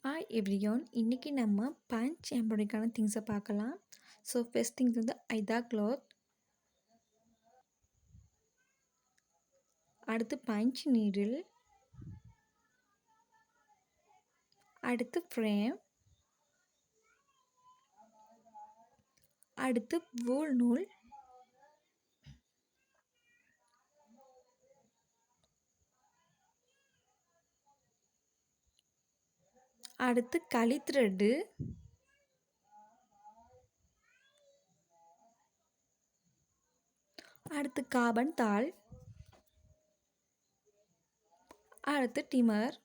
Hi everyone, இன்னைக்கு நம்ம punch எம்ப்ராய்டரிக்கான திங்ஸை பார்க்கலாம். ஸோ ஃபர்ஸ்ட் திங்ஸ் வந்து ஐதா கிளாத், அடுத்து பஞ்ச் நீடில், அடுத்து ஃப்ரேம், அடுத்து வூல் நூல், அடுத்து களி த்ரெட்டு, அடுத்து காபன் தாள், அடுத்து டிமர்.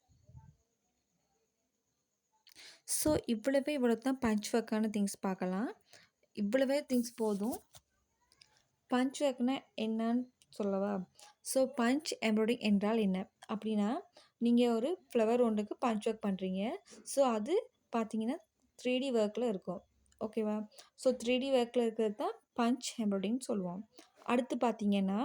ஸோ இவ்வளோ தான் பஞ்ச் ஒர்க்கான திங்ஸ் பார்க்கலாம். இவ்வளவே திங்ஸ் போதும். பஞ்ச் ஒர்க்னா என்னன்னு சொல்லவா? ஸோ பஞ்ச் எம்ப்ராய்டரி என்றால் என்ன அப்படின்னா, நீங்கள் ஒரு ஃப்ளவர் ஒன்றுக்கு பஞ்ச் ஒர்க் பண்ணுறீங்க. ஸோ அது பார்த்தீங்கன்னா 3D ஒர்க்கில் இருக்கும். ஓகேவா? ஸோ 3D ஒர்க்கில் இருக்கிறது தான் பஞ்ச் எம்ப்ராய்டரின்னு சொல்லுவோம். அடுத்து பார்த்தீங்கன்னா,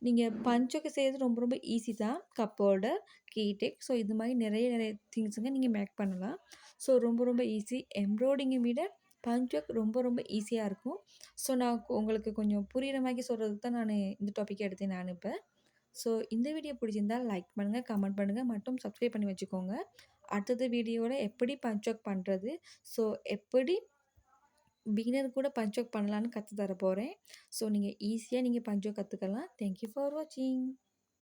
நீங்கள் பஞ்ச் ஒர்க் செய்கிறது ரொம்ப ரொம்ப ஈஸி தான். கப் ஹோல்டர், கீடெக், ஸோ இது மாதிரி நிறைய திங்ஸுங்க நீங்கள் மேக் பண்ணலாம். ஸோ ரொம்ப ஈஸி. எம்ப்ராய்டிங்கை விட பஞ்ச் ஒர்க் ரொம்ப ஈஸியாக இருக்கும். ஸோ நான் உங்களுக்கு கொஞ்சம் புரிகிற மாதிரி சொல்கிறதுக்கு தான் நான் இந்த டாப்பிக்கை எடுத்தேன் நான் இப்போ. ஸோ இந்த வீடியோ பிடிச்சிருந்தால் லைக் பண்ணுங்கள், கமெண்ட் பண்ணுங்கள் மற்றும் சப்ஸ்கிரைப் பண்ணி வச்சுக்கோங்க. அடுத்தது வீடியோவில் எப்படி பஞ்ச் ஒர்க் பண்ணுறது, ஸோ எப்படி பிகினர் கூட பஞ்ச் ஒர்க் பண்ணலான்னு கற்று தர போகிறேன். ஸோ நீங்கள் ஈஸியாக பஞ்ச் ஒர்க் கற்றுக்கலாம். தேங்க்யூ ஃபார் வாட்சிங்.